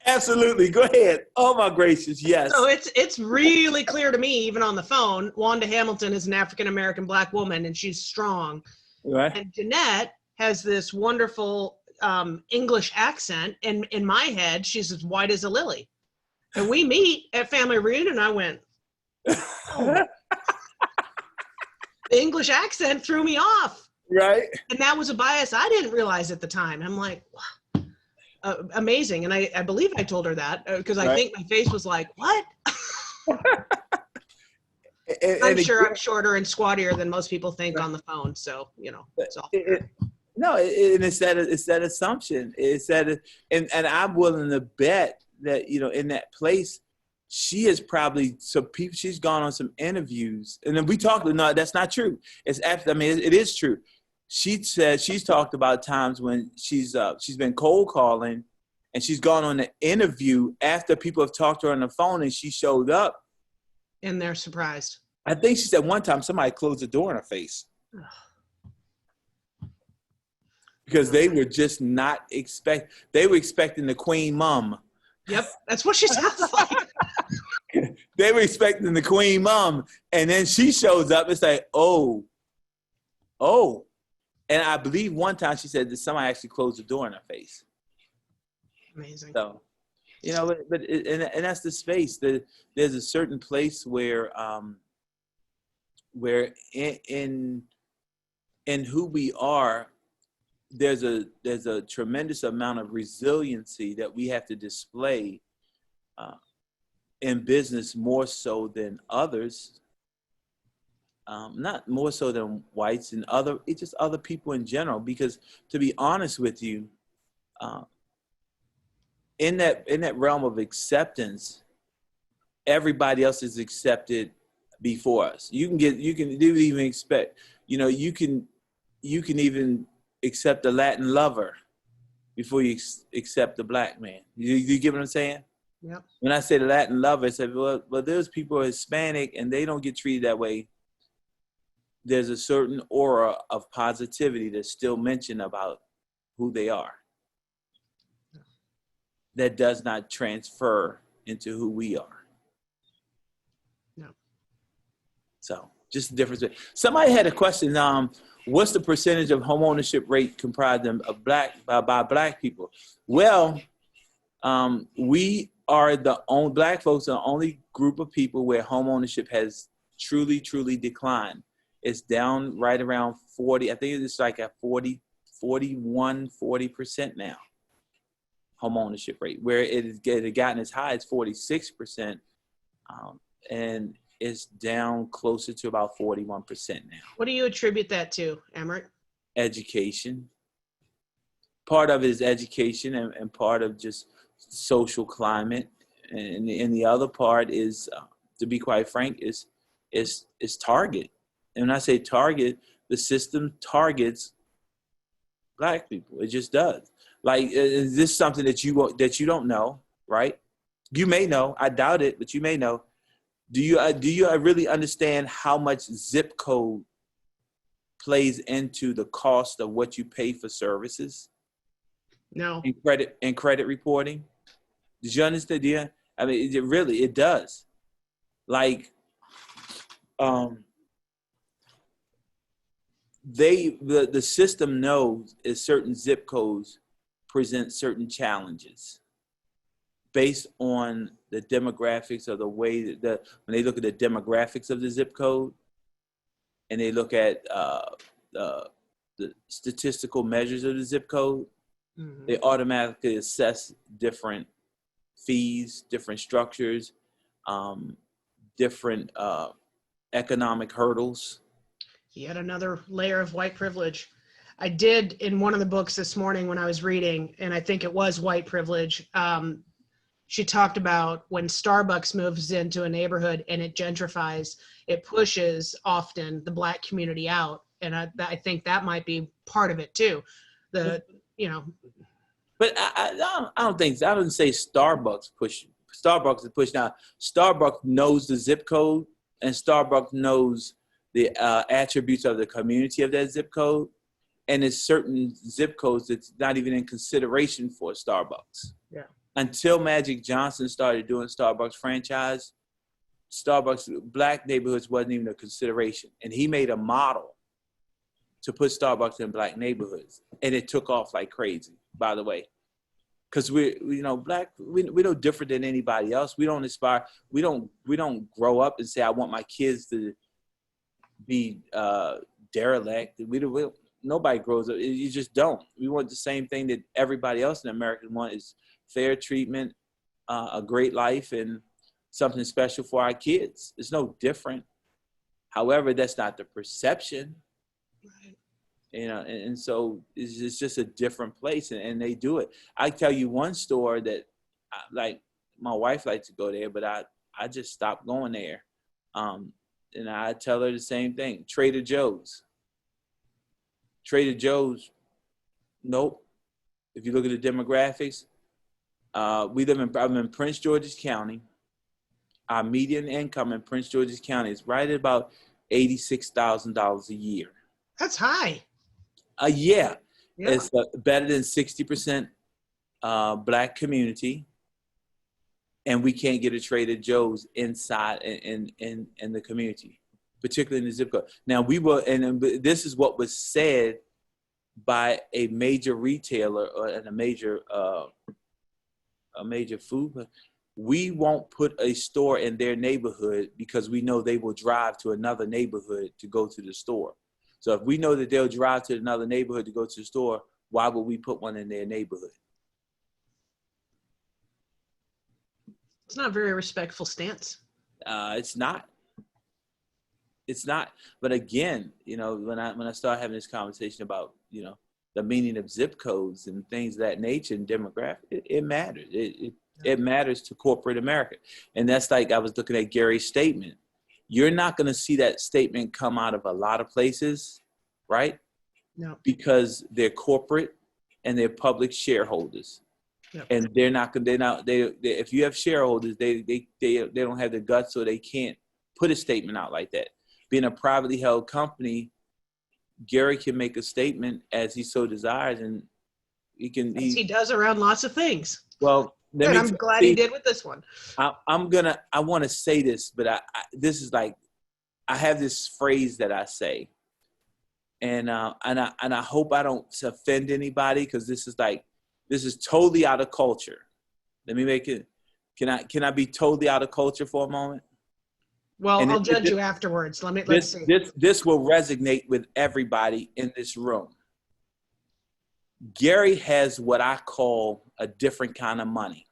B: Absolutely. Go ahead. Oh my gracious. Yes.
A: So it's really clear to me, even on the phone, Wanda Hamilton is an African-American Black woman and she's strong.
B: Right.
A: And Jeanette has this wonderful English accent. And in my head, she's as white as a lily. And we meet at family reunion. I went, oh. The English accent threw me off.
B: Right.
A: And that was a bias I didn't realize at the time. I'm like, wow. Amazing. And I believe I told her that because I think my face was like, what? I'm sure I'm shorter and squattier than most people think on the phone. So, you know, it's all
B: it's that assumption. It's that, and I'm willing to bet that, you know, in that place, she is probably she's gone on some interviews, and then we talked. No, that's not true. It is true. she said she's talked about times when she's been cold calling, and she's gone on an interview after people have talked to her on the phone, and she showed up.
A: And they're surprised.
B: I think she said one time somebody closed the door in her face. Because they were just not they were expecting the queen mom.
A: Yep, that's what she sounds like.
B: They were expecting the queen mom, and then she shows up. It's like, oh. And I believe one time she said that somebody actually closed the door in her face.
A: Amazing.
B: So, and that's the space. There's a certain place where in who we are, there's a tremendous amount of resiliency that we have to display in business, more so than others. Not more so than whites and it's just other people in general. Because to be honest with you, in that realm of acceptance, everybody else is accepted before us. You can even expect, you can even accept a Latin lover before you accept the black man. You get what I'm saying?
A: Yep. When
B: I say the Latin lover, I said, well, there's people who are Hispanic and they don't get treated that way. There's a certain aura of positivity that's still mentioned about who they are. That does not transfer into who we are.
A: No.
B: So just a difference. Somebody had a question. What's the percentage of home ownership rate comprised of by black people? Well, we are black folks are the only group of people where home ownership has truly declined. It's down right around 40. I think it's like at 40% now. Home ownership rate, where it had gotten as high as 46%, and it's down closer to about 41% now.
A: What do you attribute that to, Emerick?
B: Education. Part of it is education, and part of just social climate, and the other part is, to be quite frank, is target. And when I say target, the system targets black people. It just does. Like, is this something that you don't know, right? You may know. I doubt it, but you may know. Do you really understand how much zip code plays into the cost of what you pay for services?
A: No.
B: And credit reporting. Did you understand? Yeah. I mean, it does. Like, the system knows is certain zip codes present certain challenges based on the demographics of the way that when they look at the demographics of the zip code, and they look at the statistical measures of the zip code, mm-hmm. They automatically assess different fees, different structures, different economic hurdles.
A: Yet another layer of white privilege. I did in one of the books this morning when I was reading, and I think it was White Privilege, she talked about when Starbucks moves into a neighborhood and it gentrifies, it pushes often the black community out. And I think that might be part of it too. But
B: I don't think so. I wouldn't say Starbucks is pushing out. Starbucks knows the zip code, and Starbucks knows the attributes of the community of that zip code. And there's certain zip codes that's not even in consideration for Starbucks.
A: Yeah.
B: Until Magic Johnson started doing Starbucks franchise, black neighborhoods wasn't even a consideration. And he made a model to put Starbucks in black neighborhoods. And it took off like crazy, by the way. Because we're no different than anybody else. We don't aspire, we don't grow up and say, I want my kids to be derelict. Nobody grows up. You just don't. We want the same thing that everybody else in America wants, is fair treatment, a great life, and something special for our kids. It's no different. However, that's not the perception. Right. And so it's just a different place, and they do it. I tell you one store that, like, my wife likes to go there, but I just stopped going there. And I tell her the same thing. Trader Joe's. Trader Joe's, nope. If you look at the demographics, I'm in Prince George's County. Our median income in Prince George's County is right at about $86,000 a year.
A: That's high.
B: A year.
A: Yeah.
B: It's better than 60% Black community. And we can't get a Trader Joe's inside in the community, particularly in the zip code. Now this is what was said by a major retailer and a major food. We won't put a store in their neighborhood because we know they will drive to another neighborhood to go to the store. So if we know that they'll drive to another neighborhood to go to the store, why would we put one in their neighborhood?
A: It's not a very respectful stance.
B: It's not. It's not. But again, when I start having this conversation about, the meaning of zip codes and things of that nature and demographic, it matters. It matters to corporate America. And that's like I was looking at Gary's statement. You're not going to see that statement come out of a lot of places, right?
A: No. Because
B: they're corporate and they're public shareholders.
A: Yep.
B: And if you have shareholders, they don't have the guts, or they can't put a statement out like that. Being a privately held company, Gary can make a statement as he so desires, and he does around
A: lots of things.
B: Well,
A: I'm glad he did with this one.
B: I want to say this, but this is like, I have this phrase that I say, and I hope I don't offend anybody, because this is totally out of culture. Let me make it. Can I be totally out of culture for a moment?
A: Well, I'll judge you afterwards. Let's see.
B: This will resonate with everybody in this room. Gary has what I call a different kind of money.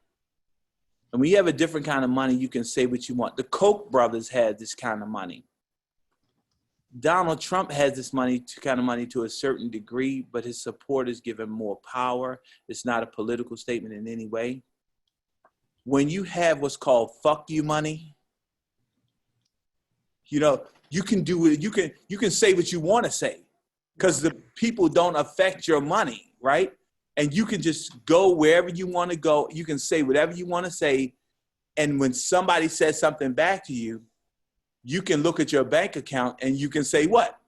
B: And when you have a different kind of money, you can say what you want. The Koch brothers had this kind of money. Donald Trump has this kind of money to a certain degree, but his supporters give him more power. It's not a political statement in any way. When you have what's called fuck you money, you can do it. You can say what you want to say, because the people don't affect your money, right? And you can just go wherever you want to go. You can say whatever you want to say. And when somebody says something back to you, you can look at your bank account and you can say what?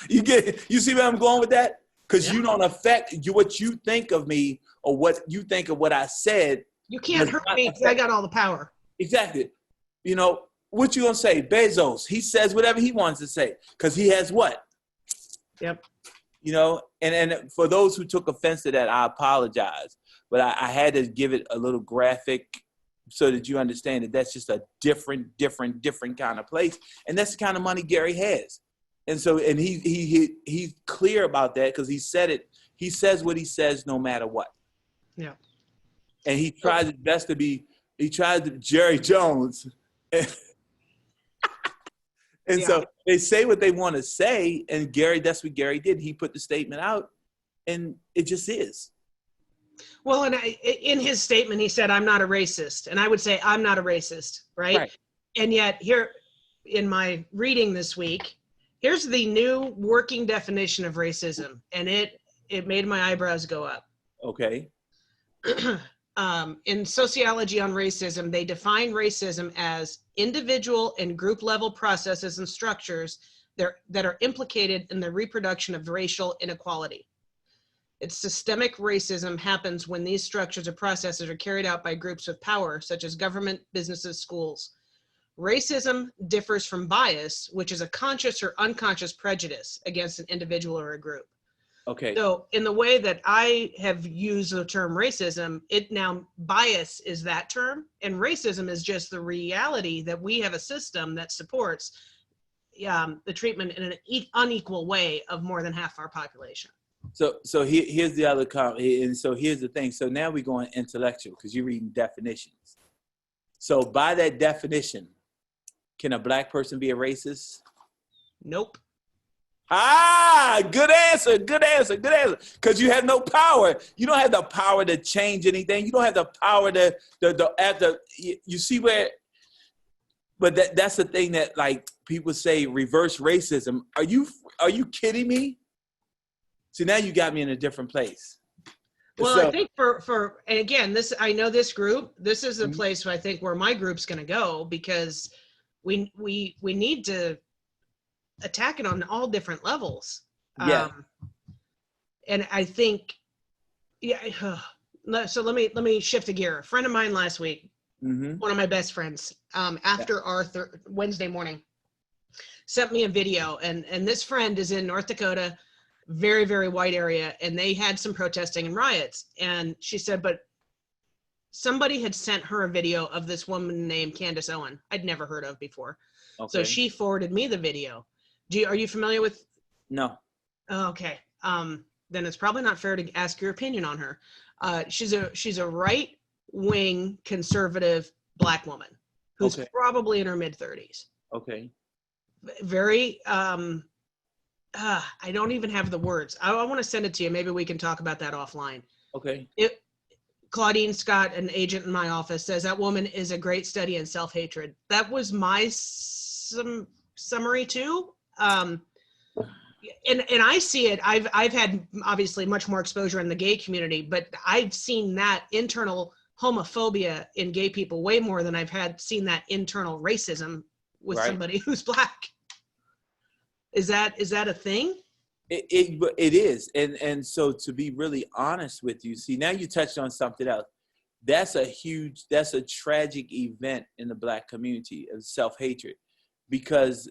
B: You see where I'm going with that? Because you don't affect what you think of me or what you think of what I said.
A: You can't hurt me because I got all the power.
B: Exactly. What you gonna say? Bezos, he says whatever he wants to say because he has what?
A: Yep.
B: And for those who took offense to that, I apologize. But I had to give it a little graphic so that you understand that that's just a different kind of place. And that's the kind of money Gary has. And so, and he's clear about that because he said it. He says what he says no matter what.
A: Yeah.
B: And he tries his best to be, Jerry Jones. And so they say what they want to say, and that's what Gary did. He put the statement out, and it just is.
A: Well, and in his statement, he said, "I'm not a racist," and I would say, "I'm not a racist," right? And yet, here in my reading this week, here's the new working definition of racism, and it made my eyebrows go up.
B: Okay.
A: In Sociology on Racism, they define racism as individual and group level processes and structures that are implicated in the reproduction of racial inequality. It's systemic racism happens when these structures or processes are carried out by groups with power, such as government, businesses, schools. Racism differs from bias, which is a conscious or unconscious prejudice against an individual or a group.
B: Okay.
A: So in the way that I have used the term racism, bias is that term, and racism is just the reality that we have a system that supports the treatment in an unequal way of more than half our population.
B: So here's the other comment, and so here's the thing. So now we're going intellectual because you're reading definitions. So by that definition, can a black person be a racist?
A: Nope.
B: Good answer. Because you have no power. You don't have the power to change anything. You don't have the power you see where, but that's the thing that like people say reverse racism. Are you kidding me? So now you got me in a different place.
A: Well,
B: so,
A: I think and again, I know this group, this is a place where I think where my group's going to go, because we need to attack it on all different levels.
B: Yeah.
A: And I think, so let me shift a gear. A friend of mine last week, one of my best friends, after our Wednesday morning, sent me a video, and this friend is in North Dakota, very, very white area, and they had some protesting and riots. And she said, but somebody had sent her a video of this woman named Candace Owen I'd never heard of before. Okay. So she forwarded me the video. Are you familiar with?
B: No.
A: Oh, okay. Then it's probably not fair to ask your opinion on her. She's a right-wing conservative Black woman who's probably in her mid-30s.
B: Okay.
A: Very, I don't even have the words. I want to send it to you. Maybe we can talk about that offline.
B: Okay.
A: Claudine Scott, an agent in my office, says that woman is a great study in self-hatred. That was my summary too. And I see it. I've had obviously much more exposure in the gay community, but I've seen that internal homophobia in gay people way more than I've seen that internal racism with somebody who's Black. Is that a thing?
B: It is. And so to be really honest with you, see, now you touched on something else. That's a tragic event in the Black community of self-hatred, because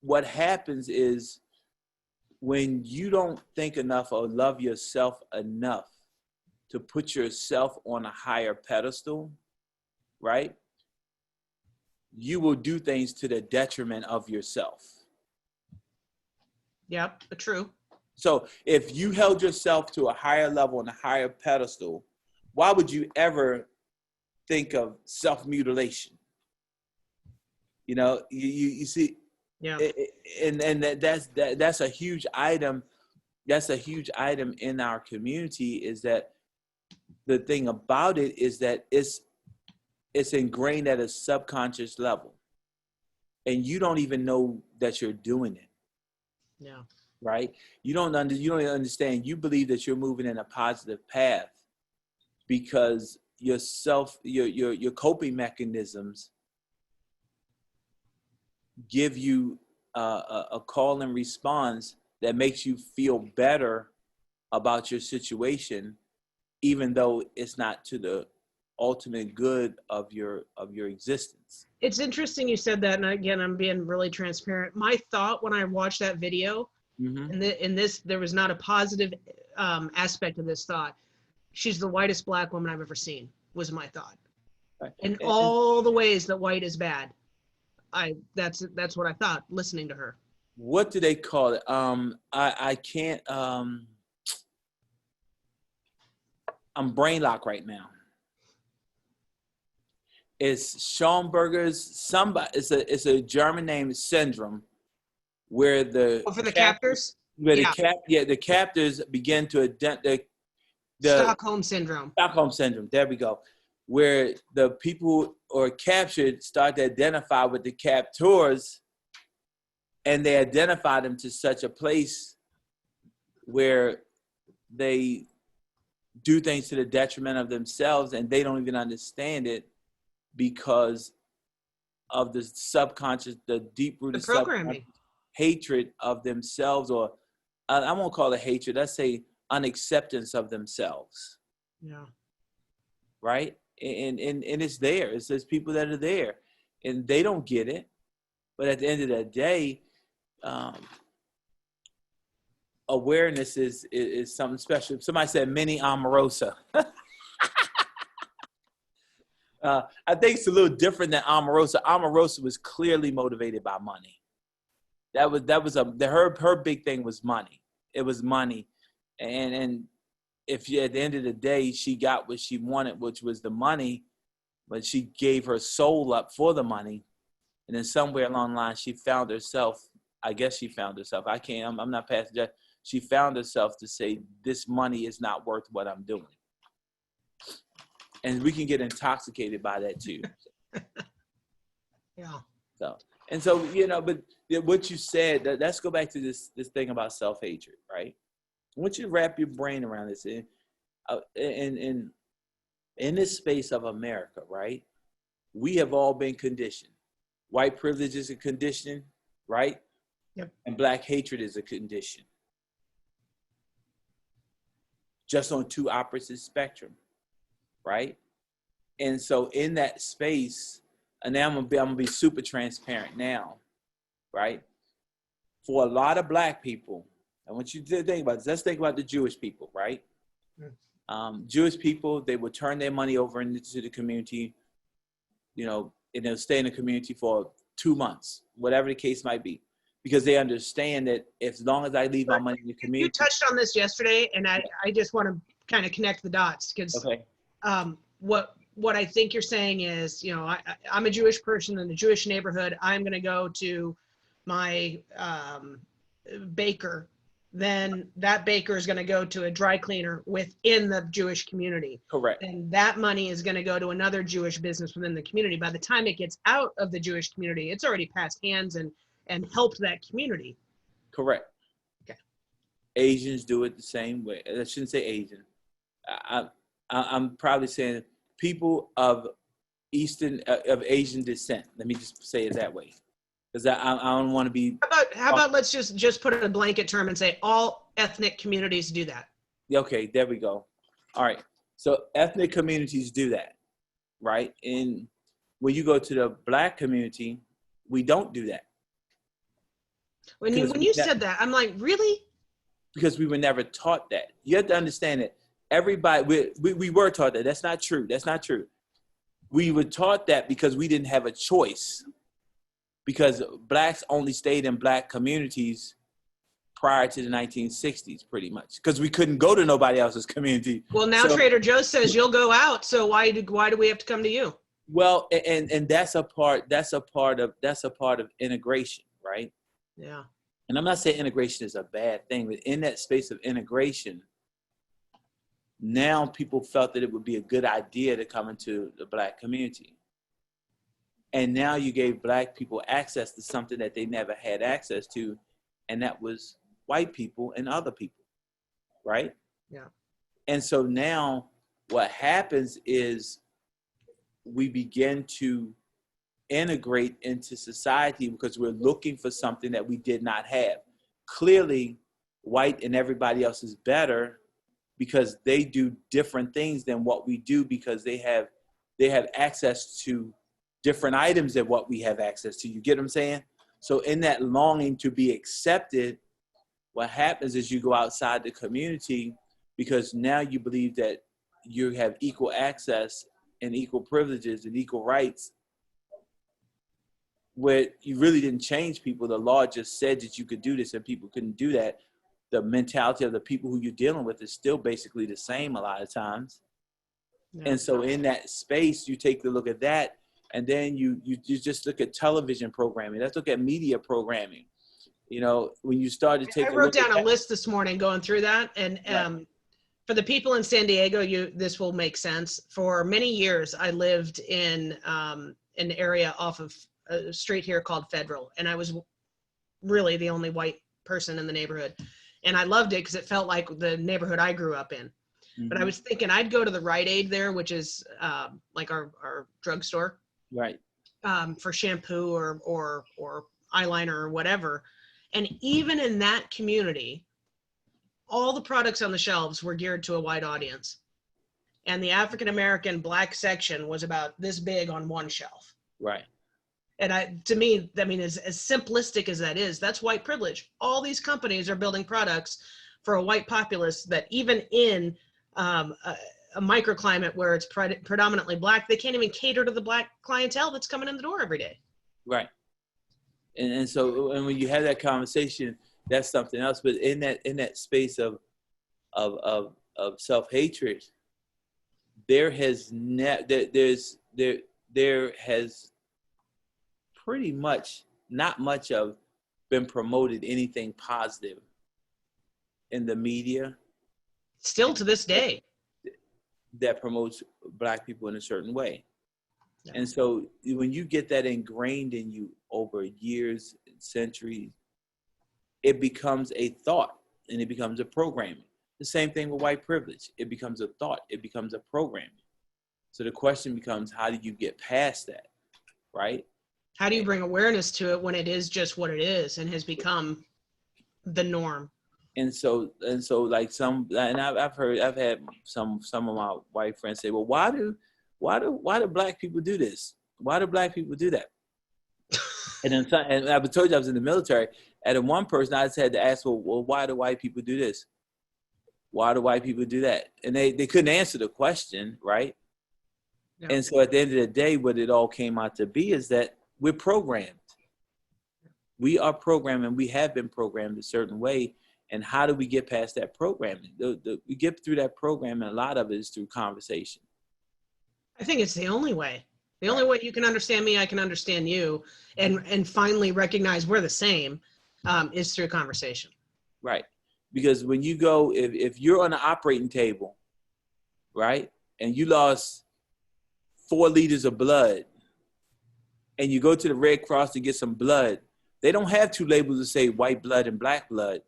B: what happens is when you don't think enough or love yourself enough to put yourself on a higher pedestal, right? You will do things to the detriment of yourself.
A: Yep, true.
B: So if you held yourself to a higher level and a higher pedestal, why would you ever think of self-mutilation? You know, you see,
A: yeah,
B: and that's a huge item. That's a huge item in our community. Is that the thing about it is that it's ingrained at a subconscious level, and you don't even know that you're doing it.
A: Yeah.
B: Right? You don't even understand. You believe that you're moving in a positive path because your coping mechanisms give you a call and response that makes you feel better about your situation, even though it's not to the ultimate good of your existence.
A: It's interesting you said that, and again, I'm being really transparent. My thought when I watched that video, in this, there was not a positive aspect of this thought. She's the whitest Black woman I've ever seen, was my thought. Right. In all the ways that white is bad. That's what I thought listening to her.
B: What do they call it? I can't. I'm brain locked right now. It's Schoenberger's it's a German name syndrome, where the
A: for the captors.
B: Where the captors begin to the
A: Stockholm syndrome.
B: Stockholm syndrome. There we go. Where the people who are captured start to identify with the captors, and they identify them to such a place where they do things to the detriment of themselves, and they don't even understand it because of the subconscious, the deep-rooted
A: programming,
B: hatred of themselves, or I won't call it hatred. Let's say unacceptance of themselves.
A: Yeah.
B: Right. And it's there. It's those people that are there, and they don't get it. But at the end of the day, awareness is something special. Somebody said mini Omarosa. I think it's a little different than Omarosa. Omarosa was clearly motivated by money. Her big thing was money. It was money, and if you, at the end of the day, she got what she wanted, which was the money, but she gave her soul up for the money, and then somewhere along the line, she found herself. I guess she found herself. I'm not past that. She found herself to say, this money is not worth what I'm doing. And we can get intoxicated by that too.
A: Yeah.
B: So, And so, but what you said, let's go back to this thing about self-hatred, right? I want you to wrap your brain around this. In this space of America, right? We have all been conditioned. White privilege is a condition, right?
A: Yep.
B: And black hatred is a condition. Just on two opposite spectrum, right? And so in that space, and now I'm gonna be super transparent now, right? For a lot of black people, I want you to think about this. Let's think about the Jewish people, right? Jewish people, they would turn their money over into the community, and they'll stay in the community for 2 months, whatever the case might be, because they understand that as long as I leave my money in the community.
A: You touched on this yesterday, and I just want to kind of connect the dots because what I think you're saying is, I'm a Jewish person in a Jewish neighborhood. I'm going to go to my baker. Then that baker is going to go to a dry cleaner within the Jewish community.
B: Correct.
A: And that money is going to go to another Jewish business within the community. By the time it gets out of the Jewish community, it's already passed hands and helped that community.
B: Correct.
A: Okay.
B: Asians do it the same way. I shouldn't say Asian. I'm probably saying people of Asian descent. Let me just say it that way, because I don't want to be.
A: How about let's just put a blanket term and say all ethnic communities do that.
B: Okay, there we go. All right. So ethnic communities do that, right? And when you go to the black community, we don't do that.
A: When you said that, I'm like, really?
B: Because we were never taught that. You have to understand that everybody, we were taught that. That's not true. That's not true. We were taught that because we didn't have a choice. Because blacks only stayed in black communities prior to the 1960s, pretty much. Because we couldn't go to nobody else's community.
A: Well, now Trader Joe says you'll go out. So why do we have to come to you?
B: Well, and that's a part of integration, right?
A: Yeah.
B: And I'm not saying integration is a bad thing, but in that space of integration, now people felt that it would be a good idea to come into the black community. And now you gave black people access to something that they never had access to, and that was white people and other people, right?
A: Yeah.
B: And so now what happens is we begin to integrate into society because we're looking for something that we did not have. Clearly, white and everybody else is better because they do different things than what we do, because they have access to different items than what we have access to. You get what I'm saying? So in that longing to be accepted, what happens is you go outside the community because now you believe that you have equal access and equal privileges and equal rights, where you really didn't change people. The law just said that you could do this and people couldn't do that. The mentality of the people who you're dealing with is still basically the same a lot of times. Yeah. And so in that space, you take a look at that, and then you just look at television programming. Let's look at media programming. When you start to take
A: I wrote down a list this morning going through that, and right. For the people in San Diego, this will make sense. For many years, I lived in an area off of a street here called Federal, and I was really the only white person in the neighborhood, and I loved it because it felt like the neighborhood I grew up in. Mm-hmm. But I was thinking I'd go to the Rite Aid there, which is like our drugstore,
B: right?
A: For shampoo or eyeliner or whatever, and even in that community, all the products on the shelves were geared to a white audience, and the African American black section was about this big on one shelf,
B: right?
A: And to me, I mean, as simplistic as that is, that's white privilege. All these companies are building products for a white populace that even in a microclimate where it's predominantly black, they can't even cater to the black clientele that's coming in the door every day.
B: Right. And so when you have that conversation, that's something else. But in that space of self-hatred, there has pretty much not much of been promoted anything positive in the media.
A: Still to this day.
B: That promotes black people in a certain way.
A: Yeah.
B: And so when you get that ingrained in you over years, centuries, it becomes a thought and it becomes a programming. The same thing with white privilege. It becomes a thought. It becomes a programming. So the question becomes, how do you get past that, right?
A: How do you bring awareness to it when it is just what it is and has become the norm?
B: And so like I've had some of my white friends say, well, why do black people do this? Why do black people do that? And I told you I was in the military. And one person I just had to ask, well, why do white people do this? Why do white people do that? And they couldn't answer the question, right? No. And so at the end of the day, what it all came out to be is that we're programmed. We are programmed, and we have been programmed a certain way. And how do we get past that programming? We get through that programming, a lot of it is through conversation.
A: I think it's the only way. The only way you can understand me, I can understand you, and finally recognize we're the same, is through conversation.
B: Right. Because when you go, if you're on the operating table, right, and you lost 4 liters of blood, and you go to the Red Cross to get some blood, they don't have 2 labels to say white blood and black blood.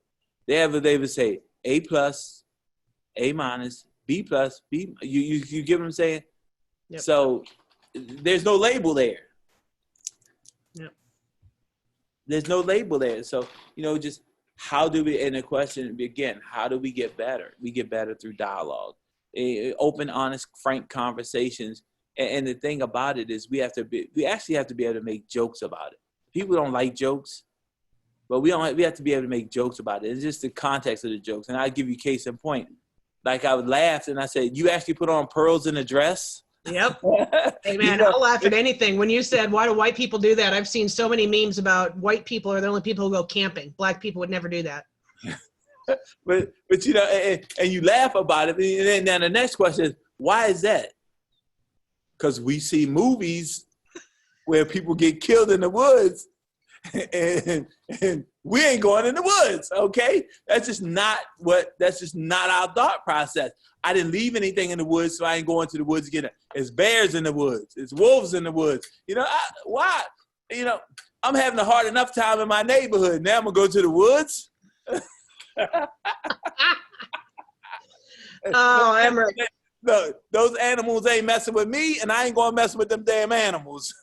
B: They have a label to say A+, A-, B+, B. You get what I'm saying? Yep. So there's no label there.
A: Yep.
B: There's no label there. So, just how do we, and the question again, how do we get better? We get better through dialogue, open, honest, frank conversations. And the thing about it is we actually have to be able to make jokes about it. People don't like jokes, but we have to be able to make jokes about it. It's just the context of the jokes. And I'll give you case in point. Like I would laugh and I said, you actually put on pearls in a dress?
A: Yep. Hey man, I'll laugh at anything. When you said, why do white people do that? I've seen so many memes about white people are the only people who go camping. Black people would never do that.
B: but and you laugh about it. And then the next question is, why is that? Because we see movies where people get killed in the woods and we ain't going in the woods, okay? That's just not our thought process. I didn't leave anything in the woods, so I ain't going to the woods again. It's bears in the woods. It's wolves in the woods. Why? I'm having a hard enough time in my neighborhood. Now I'm going to go to the woods?
A: Oh, Emerick.
B: Look, those animals ain't messing with me, and I ain't going to mess with them damn animals.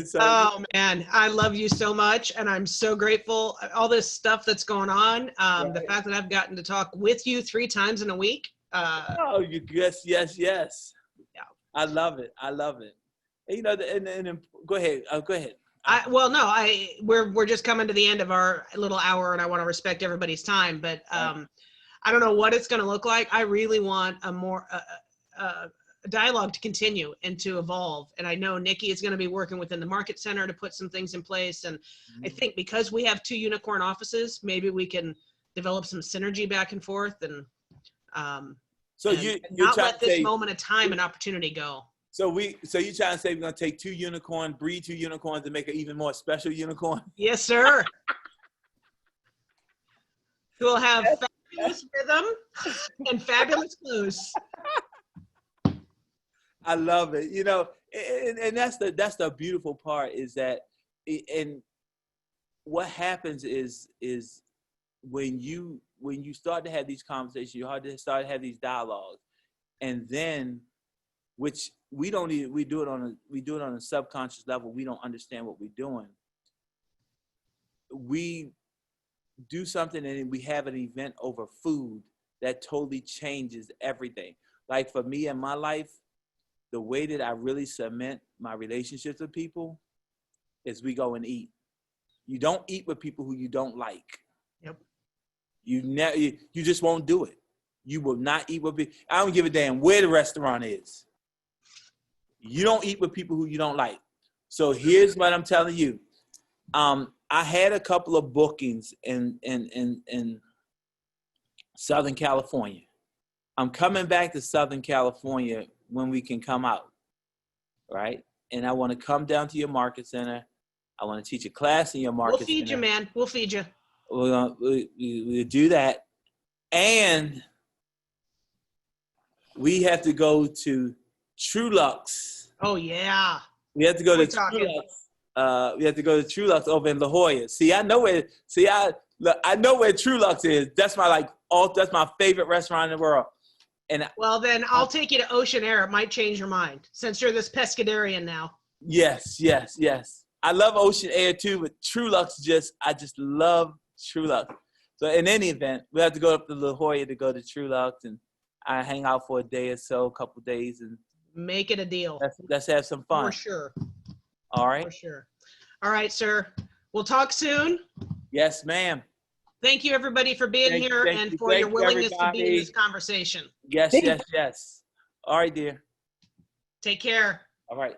B: So,
A: oh man, I love you so much, and I'm so grateful. All this stuff that's going on, right. The fact that I've gotten to talk with you 3 times in a week.
B: Yes. Yeah. I love it. And go ahead. Go ahead.
A: We're just coming to the end of our little hour, and I want to respect everybody's time. But I don't know what it's going to look like. I really want a more dialogue to continue and to evolve. And I know Nikki is going to be working within the market center to put some things in place. And I think because we have 2 unicorn offices, maybe we can develop some synergy back and forth and
B: you're
A: not let this moment of time and opportunity go.
B: So you're trying to say we're going to take 2 unicorns, breed 2 unicorns to make an even more special unicorn?
A: Yes, sir. We'll have fabulous rhythm and fabulous clothes.
B: I love it. And that's the beautiful part is that, and what happens is when you start to have these conversations, you start to have these dialogues, and then which we do it on a subconscious level. We don't understand what we're doing. We do something and we have an event over food that totally changes everything. Like for me in my life, the way that I really cement my relationships with people is we go and eat. You don't eat with people who you don't like.
A: Yep.
B: You just won't do it. You will not eat with people. I don't give a damn where the restaurant is. You don't eat with people who you don't like. So here's what I'm telling you. I had a couple of bookings in Southern California. I'm coming back to Southern California when we can come out, right? And I want to come down to your market center. I want to teach a class in your market center.
A: We'll feed you, man. We'll feed you.
B: We'll do that. And we have to go to True Luxe
A: Oh yeah.
B: We had to go
A: We're
B: to
A: talking.
B: Trulux. We had to go to Trulux over in La Jolla. See, I know where. See, I know where Trulux is. That's my that's my favorite restaurant in the world. And
A: Well, then I'll take you to Ocean Air. It might change your mind since you're this pescatarian now.
B: yes. I love Ocean Air too, but Trulux I just love Trulux. So in any event, we have to go up to La Jolla to go to Trulux, and I hang out for a day or so, a couple days, and
A: Make it a deal.
B: let's have some fun.
A: For sure.
B: All right.
A: For sure. All right, sir. We'll talk soon.
B: Yes, ma'am.
A: Thank you, everybody, for being here and for your willingness to be in this conversation.
B: Yes. All right, dear.
A: Take care.
B: All right.